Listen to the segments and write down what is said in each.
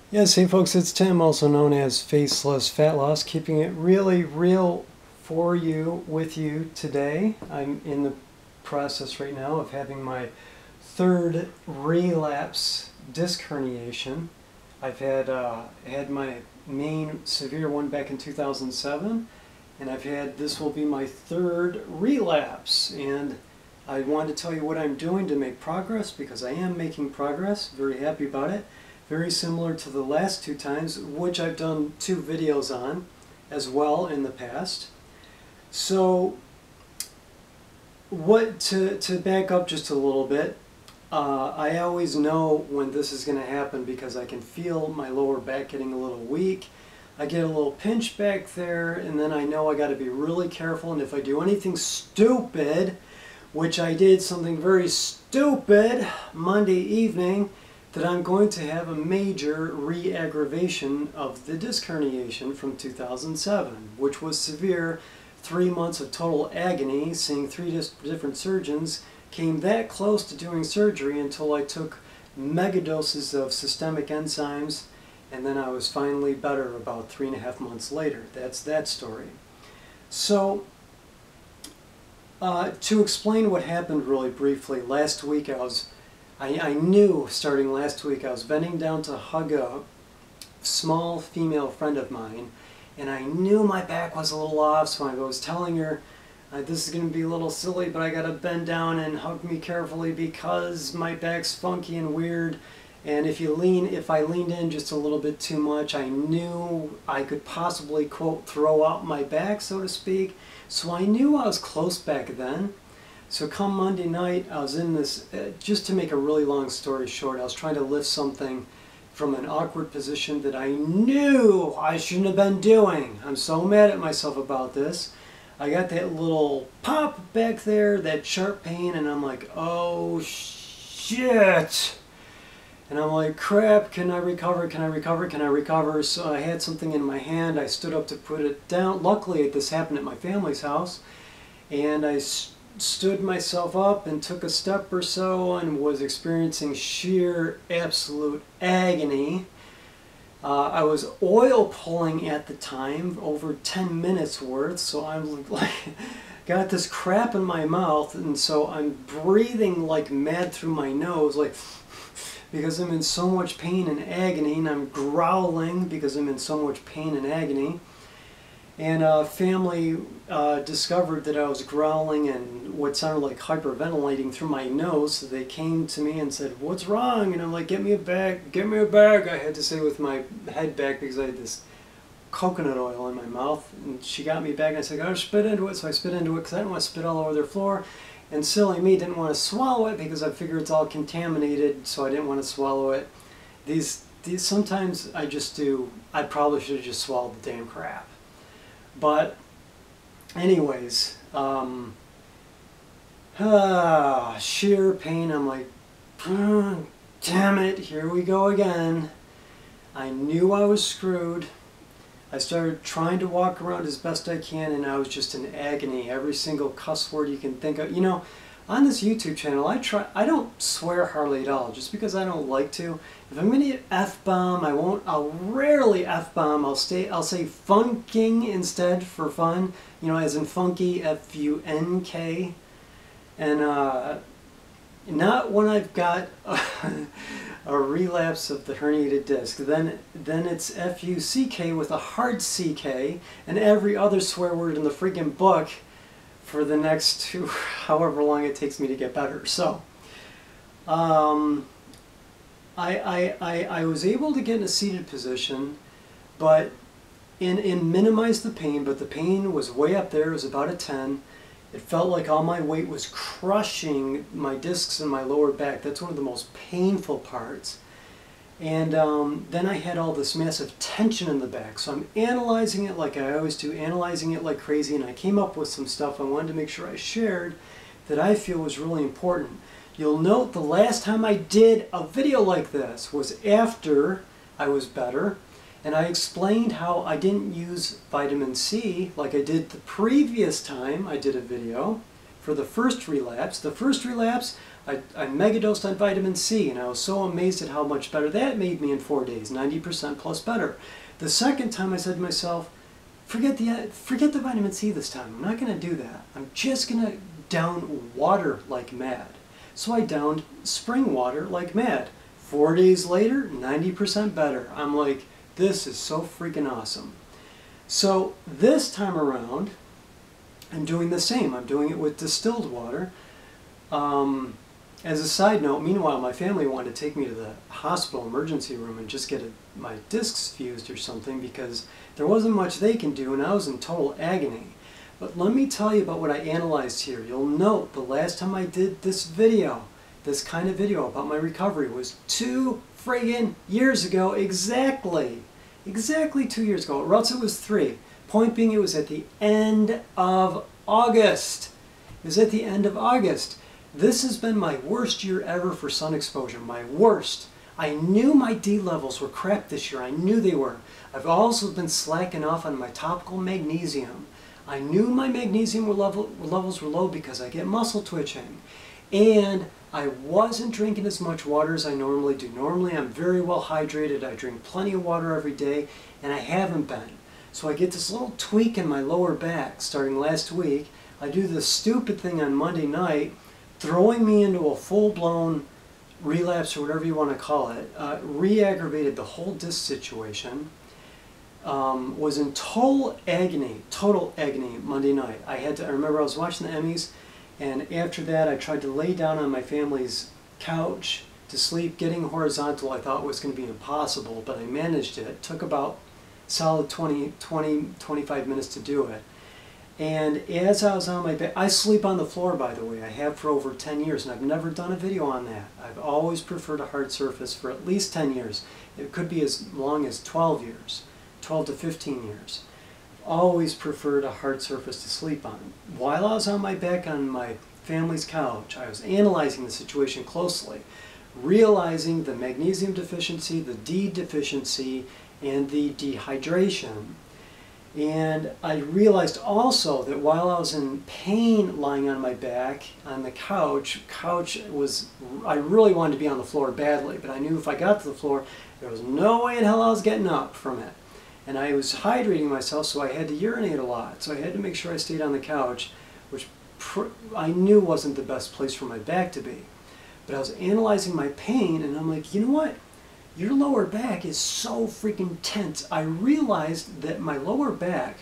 Yes, hey folks, it's Tim, also known as Faceless Fat Loss, keeping it really real for you, with you today. I'm in the process right now of having my third relapse disc herniation. I've had my main severe one back in 2007, and this will be my third relapse. And I wanted to tell you what I'm doing to make progress, because I am making progress. Very happy about it. Very similar to the last two times, which I've done 2 videos on as well in the past. So to back up just a little bit, I always know when this is going to happen because I can feel my lower back getting a little weak. I get a little pinch back there, and then I know I got to be really careful, and if I do anything stupid, which I did something very stupid Monday evening, that I'm going to have a major re-aggravation of the disc herniation from 2007, which was severe. 3 months of total agony, seeing 3 different surgeons, came that close to doing surgery until I took mega doses of systemic enzymes, and then I was finally better about 3.5 months later. That's that story. So, to explain what happened really briefly, last week I knew starting last week I was bending down to hug a small female friend of mine, and I knew my back was a little off, so I was telling her, this is going to be a little silly, but I got to bend down and hug me carefully because my back's funky and weird, and if I leaned in just a little bit too much, I knew I could possibly, quote, throw out my back, so to speak. So I knew I was close back then. So come Monday night, I was in this, just to make a really long story short, I was trying to lift something from an awkward position that I knew I shouldn't have been doing. I'm so mad at myself about this. I got that little pop back there, that sharp pain, and I'm like, oh shit. And I'm like, crap, can I recover, can I recover, can I recover? So I had something in my hand, I stood up to put it down. Luckily, this happened at my family's house, and I stood myself up and took a step or so and was experiencing sheer absolute agony. I was oil pulling at the time, over 10 minutes worth, so I'm like got this crap in my mouth, and so I'm breathing like mad through my nose, like, because I'm in so much pain and agony, and I'm growling because I'm in so much pain and agony. And family discovered that I was growling and what sounded like hyperventilating through my nose, so they came to me and said, "What's wrong?" And I'm like, "Get me a bag, get me a bag." I had to say with my head back because I had this coconut oil in my mouth, and she got me a bag, and I said, "I gotta spit into it," so I spit into it because I didn't want to spit all over their floor, and silly me didn't want to swallow it because I figured it's all contaminated, so I didn't want to swallow it. These sometimes I just do, I probably should have just swallowed the damn crap. But anyways, sheer pain. I'm like, damn it, here we go again. I knew I was screwed. I started trying to walk around as best I can, and I was just in agony. Every single cuss word you can think of. You know, on this YouTube channel, I don't swear hardly at all, just because I don't like to. If I'm gonna F-bomb, I'll rarely F-bomb. I'll say funking instead for fun, you know, as in funky, F-U-N-K. And not when I've got a relapse of the herniated disc. Then it's F-U-C-K with a hard C-K, and every other swear word in the freaking book for the next however long it takes me to get better. So, I was able to get in a seated position, but and minimize the pain, but the pain was way up there. It was about a 10. It felt like all my weight was crushing my discs in my lower back. That's one of the most painful parts. And then I had all this massive tension in the back. So I'm analyzing it like I always do, analyzing it like crazy, and I came up with some stuff I wanted to make sure I shared that I feel was really important. You'll note the last time I did a video like this was after I was better, and I explained how I didn't use vitamin C like I did the previous time I did a video for the first relapse. The first relapse, I megadosed on vitamin C, and I was so amazed at how much better that made me in 4 days, 90% plus better. The second time I said to myself, forget the vitamin C this time. I'm not going to do that. I'm just going to down water like mad. So I downed spring water like mad. 4 days later, 90% better. I'm like, this is so freaking awesome. So this time around, I'm doing the same. I'm doing it with distilled water. As a side note, meanwhile, my family wanted to take me to the hospital emergency room and just get my discs fused or something because there wasn't much they can do and I was in total agony. But let me tell you about what I analyzed here. You'll note the last time I did this video, this kind of video about my recovery was 2 friggin' years ago exactly. Exactly 2 years ago, or else it was 3. Point being, it was at the end of August. It was at the end of August. This has been my worst year ever for sun exposure, my worst. I knew my D levels were crap this year, I knew they were. I've also been slacking off on my topical magnesium. I knew my magnesium levels were low because I get muscle twitching. And I wasn't drinking as much water as I normally do. Normally I'm very well hydrated, I drink plenty of water every day, and I haven't been. So I get this little tweak in my lower back starting last week. I do this stupid thing on Monday night, throwing me into a full-blown relapse or whatever you want to call it, re-aggravated the whole disc situation, was in total agony Monday night. I remember I was watching the Emmys, and after that I tried to lay down on my family's couch to sleep. Getting horizontal I thought was going to be impossible, but I managed it. It took about solid 25 minutes to do it. And as I was on my bed, I sleep on the floor, by the way. I have for over 10 years, and I've never done a video on that. I've always preferred a hard surface for at least 10 years. It could be as long as 12 years, 12 to 15 years. I've always preferred a hard surface to sleep on. While I was on my back on my family's couch, I was analyzing the situation closely, realizing the magnesium deficiency, the D deficiency, and the dehydration. And I realized also that while I was in pain lying on my back on the couch I really wanted to be on the floor badly, but I knew if I got to the floor, there was no way in hell I was getting up from it. And I was hydrating myself, so I had to urinate a lot. So I had to make sure I stayed on the couch, which I knew wasn't the best place for my back to be. But I was analyzing my pain, and I'm like, you know what? Your lower back is so freaking tense. I realized that my lower back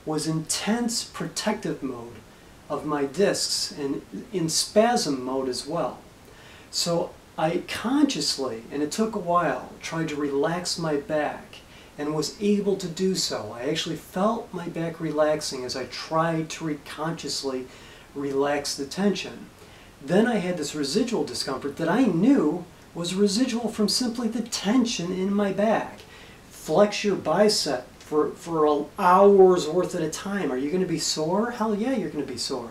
was in tense protective mode of my discs and in spasm mode as well. So I consciously, and it took a while, tried to relax my back and was able to do so. I actually felt my back relaxing as I tried to consciously relax the tension. Then I had this residual discomfort that I knew was residual from simply the tension in my back. Flex your bicep for hours worth at a time. Are you going to be sore? Hell yeah, you're going to be sore.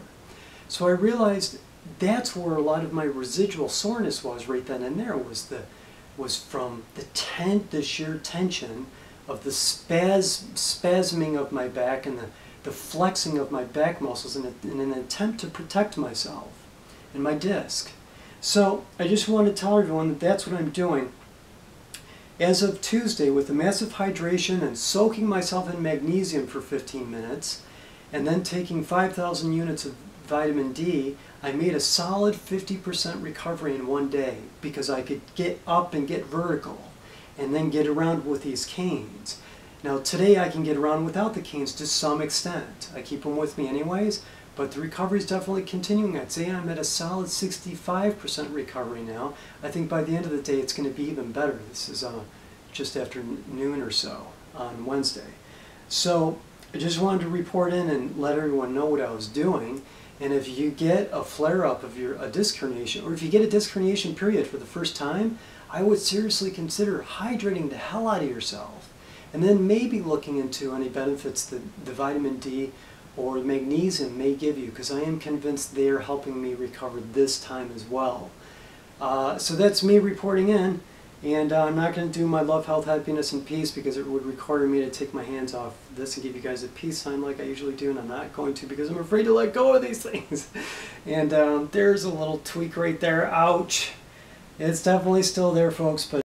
So I realized that's where a lot of my residual soreness was right then and there, was from the sheer tension of the spasming of my back and the flexing of my back muscles in an attempt to protect myself and my disc. So I just want to tell everyone that that's what I'm doing. As of Tuesday, with the massive hydration and soaking myself in magnesium for 15 minutes, and then taking 5,000 units of vitamin D, I made a solid 50% recovery in 1 day because I could get up and get vertical and then get around with these canes. Now today I can get around without the canes to some extent. I keep them with me anyways. But the recovery is definitely continuing. I'd say I'm at a solid 65% recovery now. I think by the end of the day it's going to be even better. This is just after noon or so on Wednesday. So I just wanted to report in and let everyone know what I was doing. And if you get a flare-up of a disc herniation, or if you get a disc herniation period for the first time, I would seriously consider hydrating the hell out of yourself. And then maybe looking into any benefits that the vitamin D or magnesium may give you, because I am convinced they are helping me recover this time as well. So that's me reporting in, And I'm not going to do my love, health, happiness, and peace because it would require me to take my hands off this and give you guys a peace sign like I usually do, and I'm not going to because I'm afraid to let go of these things. And there's a little tweak right there. Ouch. It's definitely still there, folks, but